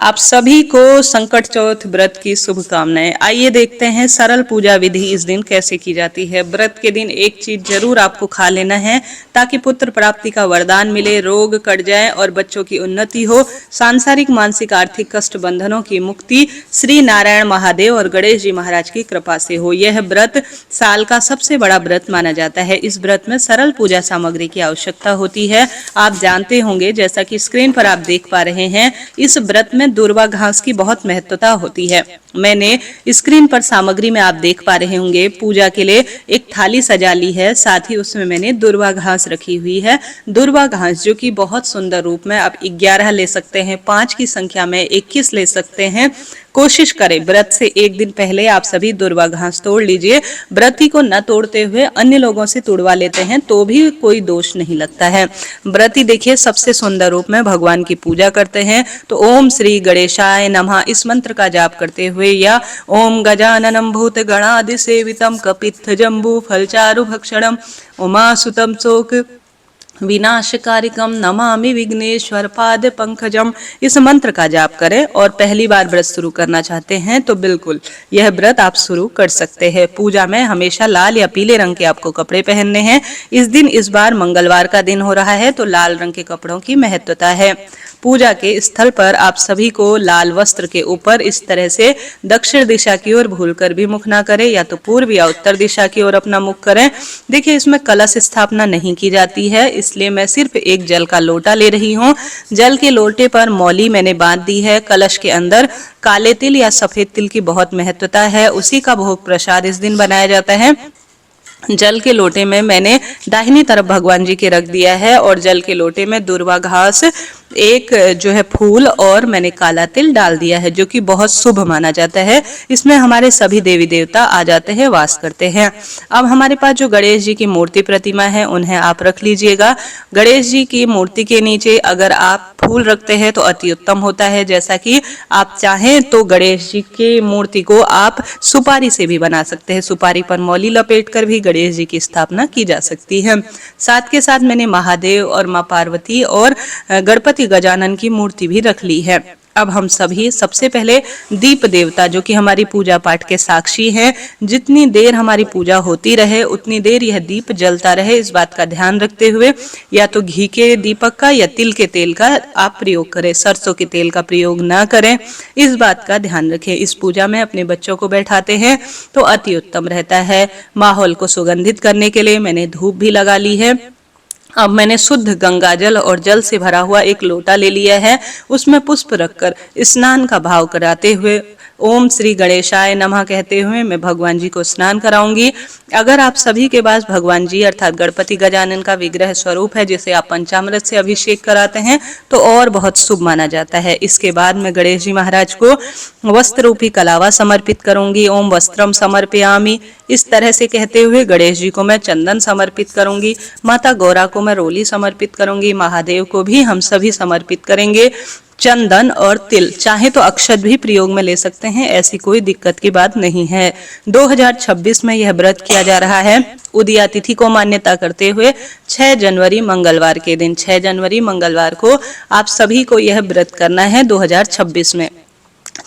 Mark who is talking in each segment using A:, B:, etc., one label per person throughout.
A: आप सभी को संकट चौथ व्रत की शुभकामनाएं। आइए देखते हैं सरल पूजा विधि इस दिन कैसे की जाती है। व्रत के दिन एक चीज जरूर आपको खा लेना है ताकि पुत्र प्राप्ति का वरदान मिले, रोग कट जाए और बच्चों की उन्नति हो, सांसारिक मानसिक आर्थिक कष्ट बंधनों की मुक्ति श्री नारायण महादेव और गणेश जी महाराज की कृपा से हो। यह व्रत साल का सबसे बड़ा व्रत माना जाता है। इस व्रत में सरल पूजा सामग्री की आवश्यकता होती है। आप जानते होंगे, जैसा कि स्क्रीन पर आप देख पा रहे हैं, इस व्रत में दूर्वा घास की बहुत महत्वता होती है। मैंने स्क्रीन पर सामग्री में आप देख पा रहे होंगे, पूजा के लिए एक थाली सजा ली है, साथ ही उसमें मैंने दूर्वा घास रखी हुई है। दूर्वा घास जो कि बहुत सुंदर रूप में आप 11 ले सकते हैं, 5 की संख्या में 21 ले सकते हैं। कोशिश करें व्रत से एक दिन पहले आप सभी दूर्वा घास तोड़ लीजिए। व्रती को न तोड़ते हुए अन्य लोगों से तोड़वा लेते हैं तो भी कोई दोष नहीं लगता है। व्रती देखिए सबसे सुंदर रूप में भगवान की पूजा करते हैं, तो ओम श्री गणेशाय नमः इस मंत्र का जाप करते हुए या ओम गजाननम भूत गणादि सेवितम कपित्थ जम्बू फलचारु भक्षणम उमासुतम शोक विनाशकारिकम नमामि विघ्नेश्वर पाद पंकजम इस मंत्र का जाप करें। और पहली बार व्रत शुरू करना चाहते हैं तो बिल्कुल यह व्रत आप शुरू कर सकते हैं। पूजा में हमेशा लाल या पीले रंग के आपको कपड़े पहनने हैं। इस दिन इस बार मंगलवार का दिन हो रहा है तो लाल रंग के कपड़ों की महत्वता है। पूजा के स्थल पर आप सभी को लाल वस्त्र के ऊपर इस तरह से दक्षिण दिशा की ओर भूलकर भी मुख ना करें, या तो पूर्व या उत्तर दिशा की ओर अपना मुख करें। देखिए इसमें कलश स्थापना नहीं की जाती है, इसलिए मैं सिर्फ एक जल का लोटा ले रही हूँ। जल के लोटे पर मौली मैंने बांध दी है। कलश के अंदर काले तिल या सफेद तिल की बहुत महत्वता है, उसी का भोग प्रसाद इस दिन बनाया जाता है। जल के लोटे में मैंने दाहिनी तरफ भगवान जी के रख दिया है और जल के लोटे में दूर्वा घास, एक जो है फूल और मैंने काला तिल डाल दिया है, जो कि बहुत शुभ माना जाता है। इसमें हमारे सभी देवी देवता आ जाते हैं, वास करते हैं। अब हमारे पास जो गणेश जी की मूर्ति प्रतिमा है उन्हें आप रख लीजिएगा। गणेश जी की मूर्ति के नीचे अगर आप फूल रखते हैं तो अति उत्तम होता है। जैसा कि आप चाहें तो गणेश जी की मूर्ति को आप सुपारी से भी बना सकते हैं। सुपारी पर मौली लपेट कर भी गणेश जी की स्थापना की जा सकती है। साथ के साथ मैंने महादेव और माँ पार्वती और गणपति गजानन की मूर्ति भी रख ली है। अब हम सभी सबसे पहले दीप देवता, जो कि हमारी पूजा पाठ के साक्षी हैं, जितनी देर हमारी पूजा होती रहे उतनी देर यह दीप जलता रहे, इस बात का ध्यान रखते हुए या तो घी के दीपक का या तिल के तेल का आप प्रयोग करें, सरसों के तेल का प्रयोग ना करें, इस बात का ध्यान रखें। इस पूजा में अपने बच्चों को बैठाते हैं तो अति उत्तम रहता है। माहौल को सुगंधित करने के लिए मैंने धूप भी लगा ली है। अब मैंने शुद्ध गंगा जल और जल से भरा हुआ एक लोटा ले लिया है, उसमें पुष्प रखकर स्नान का भाव कराते हुए ओम श्री गणेशाय नमः कहते हुए मैं भगवान जी को स्नान कराऊंगी। अगर आप सभी के पास भगवान जी अर्थात गणपति गजानन का विग्रह स्वरूप है जिसे आप पंचामृत से अभिषेक कराते हैं तो और बहुत शुभ माना जाता है। इसके बाद मैं गणेश जी महाराज को वस्त्र रूपी कलावा समर्पित करूंगी। ओम वस्त्रम समर्पयामि इस तरह से कहते हुए गणेश जी को मैं चंदन समर्पित करूंगी। माता गौरा को मैं रोली समर्पित करूंगी। महादेव को भी हम सभी समर्पित करेंगे चंदन और तिल। चाहे तो अक्षत भी प्रयोग में ले सकते हैं, ऐसी कोई दिक्कत की बात नहीं है। 2026 में यह व्रत किया जा रहा है उदया तिथि को मान्यता करते हुए 6 जनवरी मंगलवार के दिन। 6 जनवरी मंगलवार को आप सभी को यह व्रत करना है 2026 में।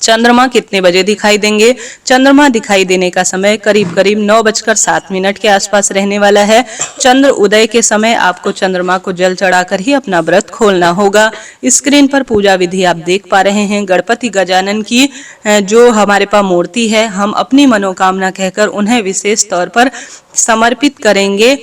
A: चंद्रमा कितने बजे दिखाई देंगे? चंद्रमा दिखाई देने का समय करीब करीब 9:07 के आसपास रहने वाला है। चंद्र उदय के समय आपको चंद्रमा को जल चढ़ाकर ही अपना व्रत खोलना होगा। स्क्रीन पर पूजा विधि आप देख पा रहे हैं। गणपति गजानन की जो हमारे पास मूर्ति है, हम अपनी मनोकामना कहकर उन्हें विशेष तौर पर समर्पित करेंगे।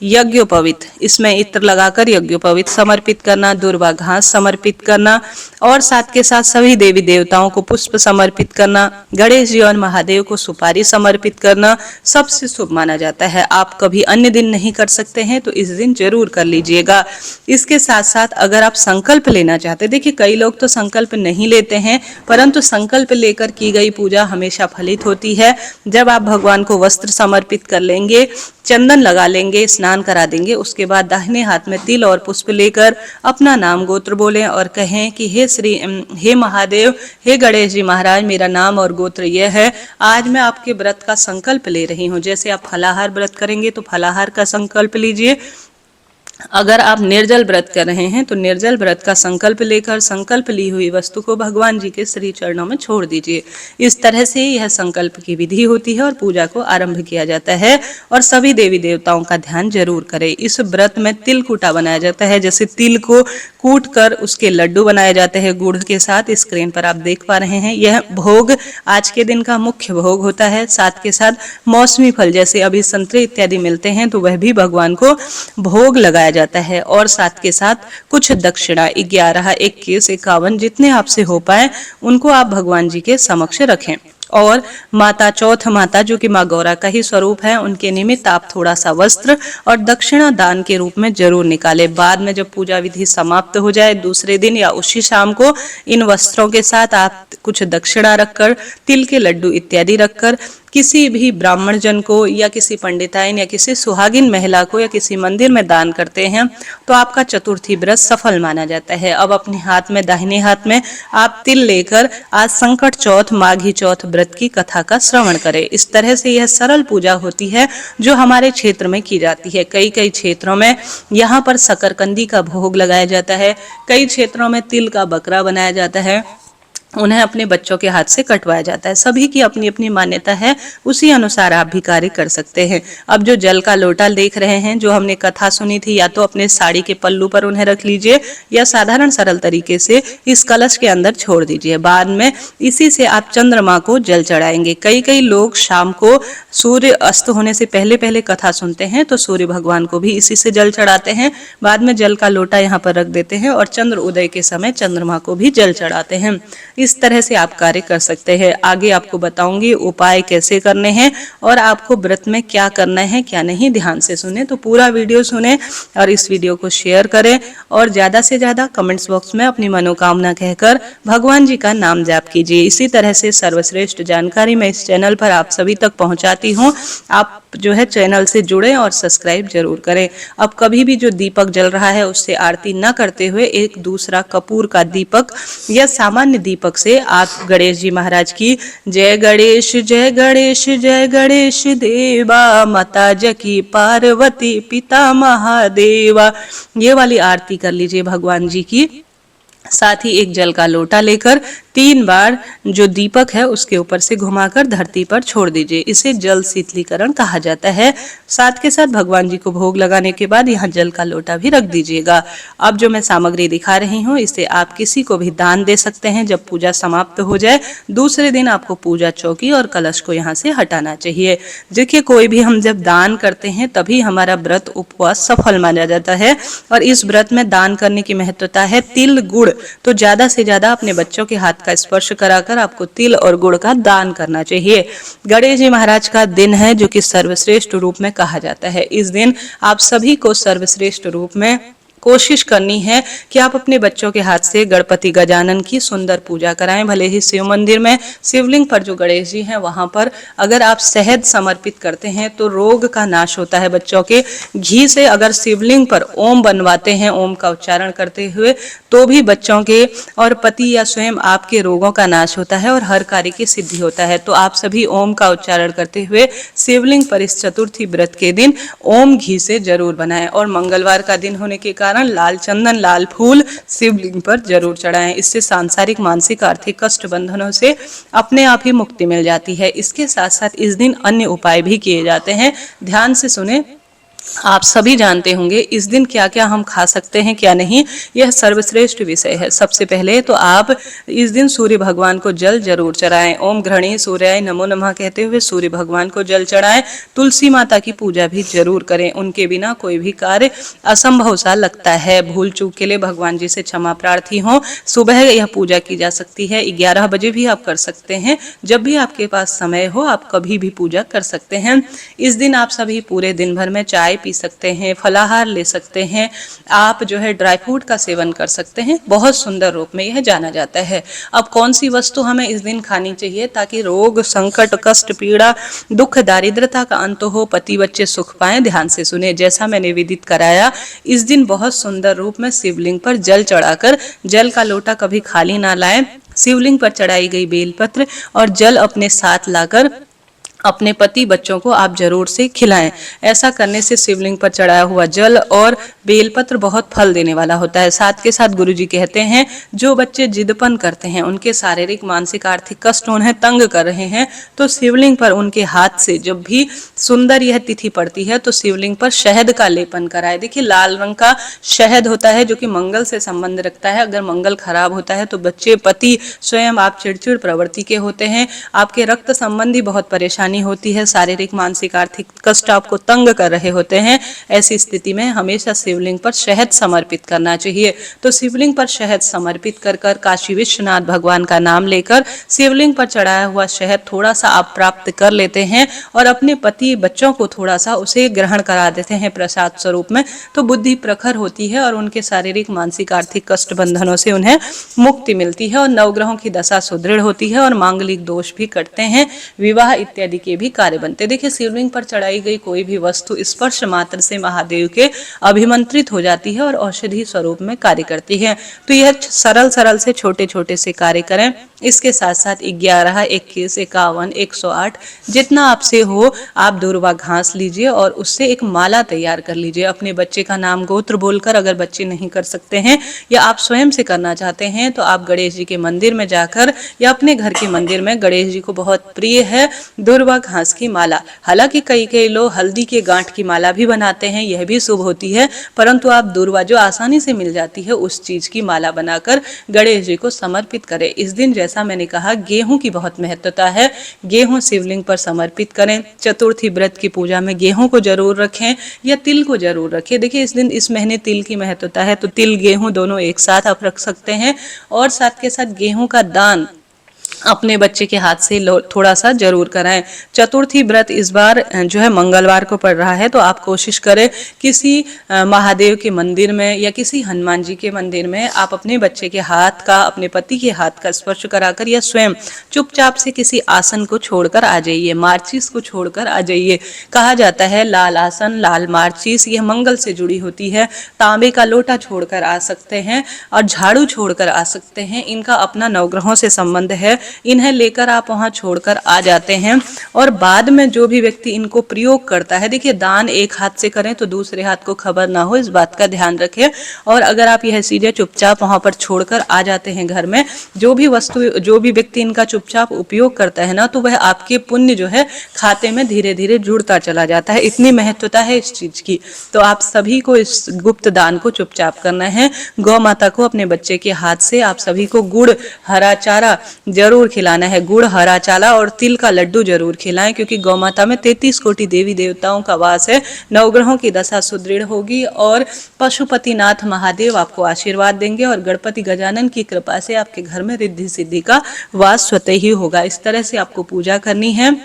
A: यज्ञोपवीत, इसमें इत्र लगाकर यज्ञोपवीत समर्पित करना, दूर्वा घास समर्पित करना और साथ के साथ सभी देवी देवताओं को पुष्प समर्पित करना, गणेश जी और महादेव को सुपारी समर्पित करना सबसे शुभ माना जाता है। आप कभी अन्य दिन नहीं कर सकते हैं तो इस दिन जरूर कर लीजिएगा। इसके साथ साथ अगर आप संकल्प लेना चाहते हैं, देखिए कई लोग तो संकल्प नहीं लेते हैं, परंतु संकल्प लेकर की गई पूजा हमेशा फलित होती है। जब आप भगवान को वस्त्र समर्पित कर लेंगे, चंदन लगा लेंगे, स्नान करा देंगे, उसके बाद दाहिने हाथ में तिल और पुष्प लेकर अपना नाम गोत्र बोलें और कहें कि हे महादेव, हे गणेश जी महाराज, मेरा नाम और गोत्र यह है, आज मैं आपके व्रत का संकल्प ले रही हूँ। जैसे आप फलाहार व्रत करेंगे तो फलाहार का संकल्प लीजिए, अगर आप निर्जल व्रत कर रहे हैं तो निर्जल व्रत का संकल्प लेकर संकल्प ली हुई वस्तु को भगवान जी के श्री चरणों में छोड़ दीजिए। इस तरह से यह संकल्प की विधि होती है और पूजा को आरंभ किया जाता है। और सभी देवी देवताओं का ध्यान जरूर करें। इस व्रत में तिल कूटा बनाया जाता है, जैसे तिल को कूट कर उसके लड्डू बनाए जाते हैं गुड़ के साथ। स्क्रीन पर आप देख पा रहे हैं, यह भोग आज के दिन का मुख्य भोग होता है। साथ के साथ मौसमी फल जैसे अभी संतरे इत्यादि मिलते हैं तो वह भी भगवान को भोग लगाया जाता है। और साथ के साथ कुछ दक्षिणा 11, 21, 51 जितने आपसे हो पाए उनको आप भगवान जी के समक्ष रखें। और माता चौथ माता जो कि माँ गौरा का ही स्वरूप है, उनके निमित्त आप थोड़ा सा वस्त्र और दक्षिणा दान के रूप में जरूर निकालें। बाद में जब पूजा विधि समाप्त हो जाए दूसरे दिन या उसी शाम को इन वस्त्रों के साथ आप कुछ दक्षिणा रखकर, तिल के लड्डू इत्यादि रखकर किसी भी ब्राह्मण जन को या किसी पंडिताइन या किसी सुहागिन महिला को या किसी मंदिर में दान करते हैं तो आपका चतुर्थी व्रत सफल माना जाता है। अब अपने हाथ में, दाहिने हाथ में आप तिल लेकर आज संकट चौथ, माघी चौथ व्रत की कथा का श्रवण करें। इस तरह से यह सरल पूजा होती है जो हमारे क्षेत्र में की जाती है। कई कई क्षेत्रों में यहाँ पर शकरकंदी का भोग लगाया जाता है, कई क्षेत्रों में तिल का बकरा बनाया जाता है, उन्हें अपने बच्चों के हाथ से कटवाया जाता है। सभी की अपनी अपनी मान्यता है, उसी अनुसार आप भी कार्य कर सकते हैं। अब जो जल का लोटा देख रहे हैं, जो हमने कथा सुनी थी, या तो अपने साड़ी के पल्लू पर उन्हें रख लीजिए या साधारण सरल तरीके से इस कलश के अंदर छोड़ दीजिए। बाद में इसी से आप चंद्रमा को जल चढ़ाएंगे। कई कई लोग शाम को सूर्य अस्त होने से पहले पहले कथा सुनते हैं तो सूर्य भगवान को भी इसी से जल चढ़ाते हैं। बाद में जल का लोटा यहाँ पर रख देते हैं और चंद्र उदय के समय चंद्रमा को भी जल चढ़ाते हैं। इस तरह से आप कार्य कर सकते हैं। आगे आपको बताऊंगी उपाय कैसे करने हैं और आपको व्रत में क्या करना है क्या नहीं। ध्यान से सुने, तो पूरा वीडियो सुने और इस वीडियो को शेयर करें और ज्यादा से ज्यादा कमेंट्स बॉक्स में अपनी मनोकामना कहकर भगवान जी का नाम जाप कीजिए। इसी तरह से सर्वश्रेष्ठ जानकारी मैं इस चैनल पर आप सभी तक पहुंचाती हूँ। आप जो है चैनल से जुड़े और सब्सक्राइब जरूर करें। अब कभी भी जो दीपक जल रहा है उससे आरती न करते हुए एक दूसरा कपूर का दीपक या सामान्य दीपक से आप गणेश जी महाराज की जय गणेश जय गणेश जय गणेश देवा, माता जकी पार्वती पिता महादेवा, ये वाली आरती कर लीजिए भगवान जी की। साथ ही एक जल का लोटा लेकर 3 बार जो दीपक है उसके ऊपर से घुमाकर धरती पर छोड़ दीजिए। इसे जल शीतलीकरण कहा जाता है। साथ के साथ भगवान जी को भोग लगाने के बाद यहाँ जल का लोटा भी रख दीजिएगा। अब जो मैं सामग्री दिखा रही हूँ इसे आप किसी को भी दान दे सकते हैं। जब पूजा समाप्त हो जाए दूसरे दिन आपको पूजा चौकी और कलश को यहाँ से हटाना चाहिए। देखिए, कोई भी हम जब दान करते हैं तभी हमारा व्रत उपवास सफल माना जाता है। और इस व्रत में दान करने की महत्वता है। तिल गुड़ तो ज्यादा से ज्यादा अपने बच्चों के हाथ का स्पर्श कराकर आपको तिल और गुड़ का दान करना चाहिए। गणेश जी महाराज का दिन है जो कि सर्वश्रेष्ठ रूप में कहा जाता है। इस दिन आप सभी को सर्वश्रेष्ठ रूप में कोशिश करनी है कि आप अपने बच्चों के हाथ से गणपति गजानन की सुंदर पूजा कराएं। भले ही शिव मंदिर में शिवलिंग पर जो गणेश जी हैं वहां पर अगर आप शहद समर्पित करते हैं तो रोग का नाश होता है। बच्चों के घी से अगर शिवलिंग पर ओम बनवाते हैं, ओम का उच्चारण करते हुए, तो भी बच्चों के और पति या स्वयं आपके रोगों का नाश होता है और हर कार्य की सिद्धि होता है। तो आप सभी ओम का उच्चारण करते हुए शिवलिंग पर इस चतुर्थी व्रत के दिन ओम घी से जरूर बनाएं। और मंगलवार का दिन होने के कारण लाल चंदन, लाल फूल शिवलिंग पर जरूर चढ़ाएं। इससे सांसारिक, मानसिक, आर्थिक कष्ट बंधनों से अपने आप ही मुक्ति मिल जाती है। इसके साथ साथ इस दिन अन्य उपाय भी किए जाते हैं। ध्यान से सुने। आप सभी जानते होंगे इस दिन क्या क्या हम खा सकते हैं क्या नहीं, यह सर्वश्रेष्ठ विषय है। सबसे पहले तो आप इस दिन सूर्य भगवान को जल जरूर चढ़ाएं। ओम घृणी सूर्याय नमो नमः कहते हुए सूर्य भगवान को जल चढ़ाएं। तुलसी माता की पूजा भी जरूर करें, उनके बिना कोई भी कार्य असंभव सा लगता है। भूल चूक के लिए भगवान जी से क्षमा प्रार्थी हो। सुबह यह पूजा की जा सकती है, 11 बजे भी आप कर सकते हैं। जब भी आपके पास समय हो आप कभी भी पूजा कर सकते हैं। इस दिन आप सभी पूरे दिन भर में चाय पी सकते हैं, फलाहार ले सकते हैं, आप जो है ड्राई फ्रूट का सेवन कर सकते हैं। बहुत सुंदर रूप में यह जाना जाता है। अब कौन सी वस्तु हमें इस दिन खानी चाहिए ताकि रोग, संकट, कष्ट, पीड़ा, दुख, दारिद्रता का अंत हो, पति बच्चे सुख पाएं? ध्यान से सुने। जैसा मैंने विदित कराया, इस दिन बहुत सुंदर रूप में शिवलिंग पर जल चढ़ाकर, जल का लोटा कभी खाली ना लाएं, शिवलिंग पर चढ़ाई गई बेलपत्र और जल अपने साथ लाकर अपने पति बच्चों को आप जरूर से खिलाएं। ऐसा करने से शिवलिंग पर चढ़ाया हुआ जल और बेलपत्र बहुत फल देने वाला होता है। साथ के साथ गुरुजी कहते हैं जो बच्चे जिदपन करते हैं, उनके शारीरिक मानसिक आर्थिक कष्ट उन्हें तंग कर रहे हैं, तो शिवलिंग पर उनके हाथ से जब भी सुंदर यह तिथि पड़ती है तो शिवलिंग पर शहद का लेपन कराए। देखिए लाल रंग का शहद होता है जो कि मंगल से संबंध रखता है। अगर मंगल खराब होता है तो बच्चे, पति, स्वयं आप चिड़चिड़ प्रवृत्ति के होते हैं, आपके रक्त संबंधी बहुत परेशानी होती है, शारीरिक मानसिक आर्थिक कष्ट आपको तंग कर रहे होते हैं। ऐसी स्थिति में हमेशा शिवलिंग पर शहद समर्पित करना चाहिए। तो शिवलिंग पर शहद समर्पित कर काशी विश्वनाथ भगवान का नाम लेकर शिवलिंग पर चढ़ाया हुआ शहद थोड़ा सा आप प्राप्त कर लेते हैं और अपने पति बच्चों को थोड़ा सा उसे ग्रहण करा देते हैं प्रसाद स्वरूप में, तो बुद्धि प्रखर होती है और उनके शारीरिक मानसिक आर्थिक कष्ट बंधनों से उन्हें मुक्ति मिलती है और नवग्रहों की दशा सुदृढ़ होती है और मांगलिक दोष भी कटते हैं, विवाह इत्यादि के भी कार्य बनते। देखिए शिवलिंग पर चढ़ाई गई कोई भी वस्तु स्पर्श मात्र से महादेव के अभिमंत्रित हो जाती है और औषधि स्वरूप में कार्य करती है। तो यह सरल से छोटे छोटे से कार्य करें। इसके साथ साथ 11, 21, 51, 108 जितना आपसे हो आप दूर्वा घास लीजिए और उससे एक माला तैयार कर लीजिए। अपने बच्चे का नाम गोत्र बोलकर, अगर बच्चे नहीं कर सकते हैं या आप स्वयं से करना चाहते हैं तो आप गणेश जी के मंदिर में जाकर या अपने घर के मंदिर में, गणेश जी को बहुत प्रिय है दूर्वा घास की माला। हालांकि कई लोग हल्दी के गांठ की माला भी बनाते हैं, यह भी शुभ होती है, परंतु आप दूर्वा जो आसानी से मिल जाती है उस चीज की माला बनाकर गणेश जी को समर्पित करें। इस दिन जैसा मैंने कहा गेहूं की बहुत महत्वता है, गेहूं शिवलिंग पर समर्पित करें। चतुर्थी व्रत की पूजा में गेहूं को जरूर रखें या तिल को जरूर रखें। देखिए इस दिन, इस महीने तिल की महत्वता है, तो तिल गेहूं दोनों एक साथ आप रख सकते हैं और साथ के साथ गेहूं का दान अपने बच्चे के हाथ से थोड़ा सा जरूर कराएं। चतुर्थी व्रत इस बार जो है मंगलवार को पड़ रहा है, तो आप कोशिश करें किसी महादेव के मंदिर में या किसी हनुमान जी के मंदिर में आप अपने बच्चे के हाथ का, अपने पति के हाथ का स्पर्श कराकर या स्वयं चुपचाप से किसी आसन को छोड़कर आ जाइए, मार्चिस को छोड़कर आ जाइए। कहा जाता है लाल आसन, लाल मार्चिस यह मंगल से जुड़ी होती है। तांबे का लोटा छोड़कर आ सकते हैं और झाड़ू छोड़कर आ सकते हैं, इनका अपना नवग्रहों से संबंध है। इन्हें लेकर आप वहां छोड़कर आ जाते हैं और बाद में जो भी व्यक्ति इनको प्रयोग करता है, देखिए दान एक हाथ से करें तो दूसरे हाथ को खबर ना हो, इस बात का ध्यान रखें। और अगर आप यह चीजें चुपचाप वहां पर छोड़कर आ जाते हैं घर में, जो भी वस्तु, जो भी व्यक्ति इनका चुपचाप उपयोग करता है ना, तो वह आपके पुण्य जो है खाते में धीरे धीरे जुड़ता चला जाता है। इतनी महत्वता है इस चीज की। तो आप सभी को इस गुप्त दान को चुपचाप करना है। गौ माता को अपने बच्चे के हाथ से आप सभी को गुड़, हरा चारा जरूर खिलाना है। गुड़, हरा चारा और तिल का लड्डू जरूर खिलाएं, क्योंकि गौ माता में 33 कोटि देवी देवताओं का वास है। नवग्रहों की दशा सुदृढ़ होगी और पशुपतिनाथ महादेव आपको आशीर्वाद देंगे और गणपति गजानन की कृपा से आपके घर में रिद्धि सिद्धि का वास स्वतः ही होगा। इस तरह से आपको पूजा करनी है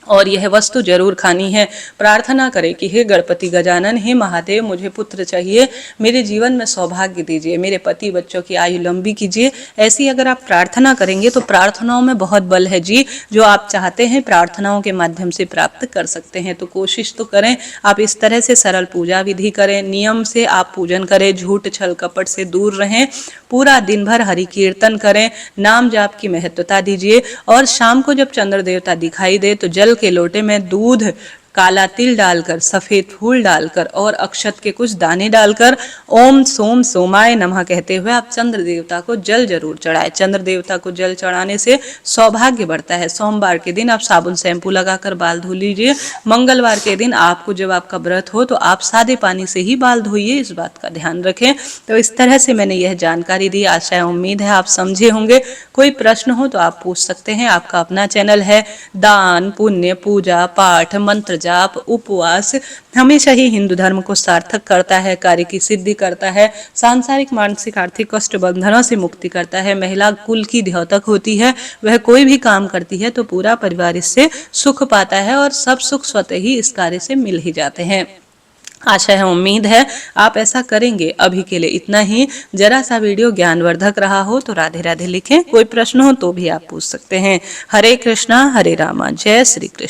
A: और यह वस्तु जरूर खानी है। प्रार्थना करें कि हे गणपति गजानन, हे महादेव, मुझे पुत्र चाहिए, मेरे जीवन में सौभाग्य दीजिए, मेरे पति बच्चों की आयु लंबी कीजिए। ऐसी अगर आप प्रार्थना करेंगे तो प्रार्थनाओं में बहुत बल है जी, जो आप चाहते हैं प्रार्थनाओं के माध्यम से प्राप्त कर सकते हैं। तो कोशिश तो करें आप इस तरह से सरल पूजा विधि करें, नियम से आप पूजन करें, झूठ छल कपट से दूर रहें, पूरा दिन भर हरि कीर्तन करें, नाम जाप की महत्वता दीजिए और शाम को जब चंद्र देवता दिखाई दे तो जल के लोटे में दूध, काला तिल डालकर, सफेद फूल डालकर और अक्षत के कुछ दाने डालकर ओम सोम सोमाय नमः कहते हुए आप चंद्र देवता को जल जरूर चढ़ाएं। चंद्र देवता को जल चढ़ाने से सौभाग्य बढ़ता है। सोमवार के दिन आप साबुन शैम्पू लगाकर बाल धो लीजिए। मंगलवार के दिन आपको, जब आपका व्रत हो, तो आप सादे पानी से ही बाल धोइए, इस बात का ध्यान रखें। तो इस तरह से मैंने यह जानकारी दी। आशा उम्मीद है आप समझे होंगे। कोई प्रश्न हो तो आप पूछ सकते हैं। आपका अपना चैनल है। दान, पुण्य, पूजा पाठ, मंत्र जाप, उपवास हमेशा ही हिंदू धर्म को सार्थक करता है, कार्य की सिद्धि करता है, सांसारिक मानसिक आर्थिक कष्ट बंधनों से मुक्ति करता है। महिला कुल की द्योतक होती है, वह कोई भी काम करती है तो पूरा परिवार इससे सुख पाता है और सब सुख स्वतः ही इस कार्य से मिल ही जाते हैं। आशा है, उम्मीद है आप ऐसा करेंगे। अभी के लिए इतना ही। जरा सा वीडियो ज्ञानवर्धक रहा हो तो राधे राधे लिखें। कोई प्रश्न हो तो भी आप पूछ सकते हैं। हरे कृष्णा हरे रामा, जय श्री कृष्ण।